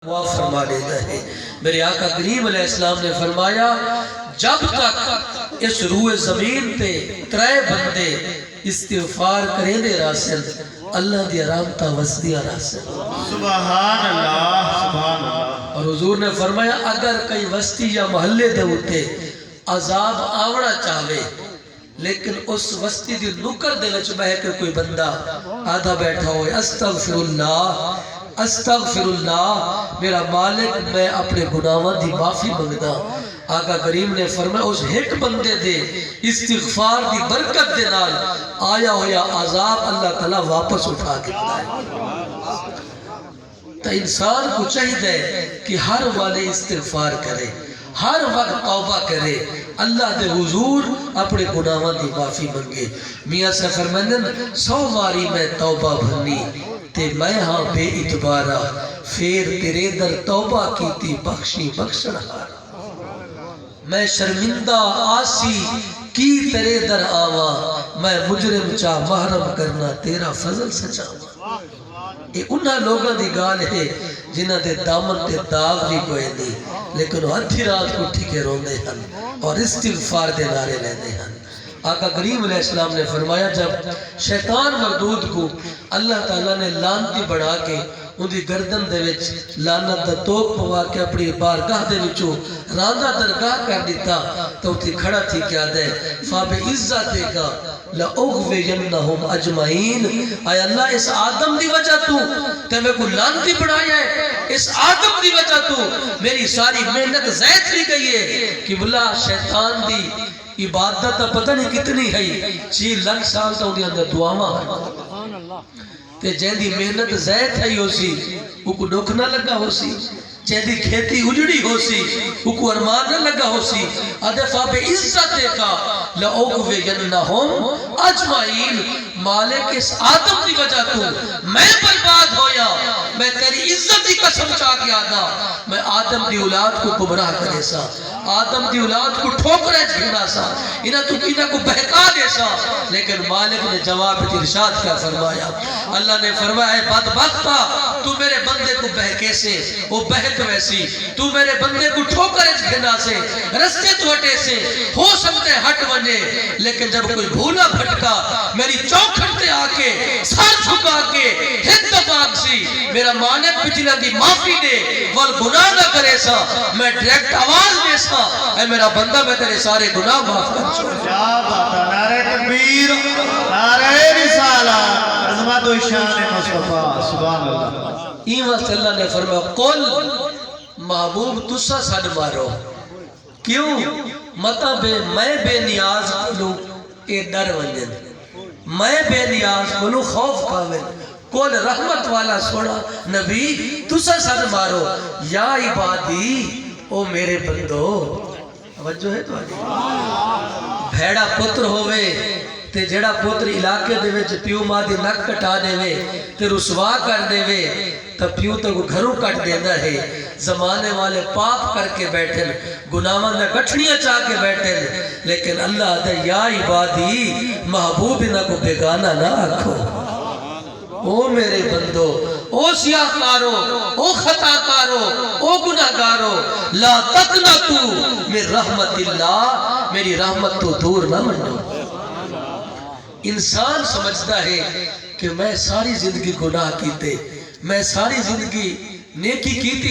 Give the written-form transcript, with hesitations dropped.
وہ فرما لیتا ہے۔ میرے آقا کریم علیہ السلام نے فرمایا جب تک اس روح زمین تے ترے بندے استغفار کریں دے راسل اللہ دی رحمتاں وسدیاں راسل۔ سبحان اللہ سبحان اللہ۔ اور حضور نے فرمایا اگر کئی وستی یا محلے دے ہوتے عذاب آونا چاہے لیکن اس وستی دی نکر دے وچ بہ کے کوئی بندہ آدھا بیٹھا ہوئے استغفر اللہ میرا مالک میں اپنے گناہاں دی معافی منگدا، آقا کریم نے فرمایا اس ایک بندے دے استغفار دی برکت دے نال آیا ہویا عذاب اللہ تعالیٰ واپس اٹھا کے ہے۔ تو انسان کو چاہیے کہ ہر والے استغفار کرے، ہر وقت توبہ کرے، اللہ دے حضور اپنے گناہاں دی معافی منگے۔ میاں سے فرمائیں 100 باری میں توبہ بھرنی تے میں ہاں بے اعتبارا، پھر تیرے در توبہ کیتی بخشی بخشنا، میں شرمندہ آسی کی تیرے در آوا، میں مجرم چاہ محرم کرنا تیرا فضل سچاوا۔ یہ انہاں لوگوں دی گال ہے جنہ دے دامن تے داغ بھی کوئی نہیں لیکن وہ ادھی رات کو ٹھیکے روندے ہن اور استغفار دے نعرے لیندے ہن۔ آقا کریم علیہ السلام نے فرمایا جب شیطان مردود کو اللہ تعالیٰ نے لانتی بڑھا کے ان دی گردن دے وچ لانت دا توپ پوا کے اپنی بارگاہ دے وچوں راندہ درگاہ کر دیتا تو اتھی کھڑا تھی کیا دے فَبِعِزَّتِكَ لَأُغْوِيَنَّهُمْ أَجْمَعِينَ۔ آیا اللہ اس آدم دی وجہ تو تے میں کو لانتی بڑھایا ہے، اس آدم دی وجہ تو میری ساری محنت ضائع تھی گئی ہے کہ بلا شیطان دی عبادت پتہ نہیں کتنی ہے 6 لاکھ سال تو انہیں اندر دعاواں تے جہاں دی محنت ضائع تھی ہو سی وہ کو دکھ نہ لگا ہو سی، جہاں دی کھیتی اجڑی ہو سی وہ کو ارمان نہ لگا ہو سی، ادفع بعزتک لأغوینہم اجمعین۔ مالک اس آدم دی وجہ تو میں برباد ہویا، میں تیری عزت دی قسم چاہ کے آدھا میں آدم دی اولاد کو گمراہ کرے سا، آدم دی اولاد کو ٹھوکرے چھڑا سا، انہاں کو بہکا دے سا، لیکن مالک نے جواب ارشاد کیا فرمایا؟ اللہ نے فرمایا ہے بدبختہ تو میرے بندے کو بہکے سے وہ بہک ویسی، تو میرے بندے کو ٹھوکرے چھڑا سے رستے تو ہٹے سے ہو سکتے ہٹ بنے، لیکن جب کوئی بھولا بھٹکا میری چوکھٹتے آ کے سر جھکا کے ہت پاک سی میرا مالک پچھلا دی معافی دے وال گناہ نہ کرے سا، میں ڈائریکٹ آواز دے سا اے میرا بندہ میں تیرے سارے گناہ معاف کر چھوڑ۔ کیا بات ہے، نعرہ تکبیر، نعرہ رسالہ، عظمت و شان مصطفیٰ، سبحان اللہ۔ این وقت اللہ نے فرمایا قل محبوب تسا سن مارو، کیوں مطا میں بے نیاز کلو اے ڈر ونجن، میں بے نیاز کلو خوف کامل، کل رحمت والا سونا نبی تسا سن مارو یا عبادی او میرے بندو۔ توجہ ہے تو بھیڑا پتر ہوئے تے جڑا پتر علاقے دے وچ پیو ماں دی نک کٹا دے وے تے رسوا کر دے وے تا پیو تو گھروں کٹ دینا ہے، زمانے والے پاپ کر کے بیٹھن گناہاں نہ گٹھڑیاں چاہ کے بیٹھن، لیکن اللہ دے یا عبادی محبوب نہ کو بیگانہ نہ آکھو، او میرے بندو، او سیاہ کارو، او خطا کارو، او گناہ گارو، لا تقنطو من رحمت اللہ، میری رحمت تو دور نہ منو۔ انسان سمجھتا ہے کہ میں ساری زندگی گناہ کیتے، میں ساری زندگی نیکی کیتی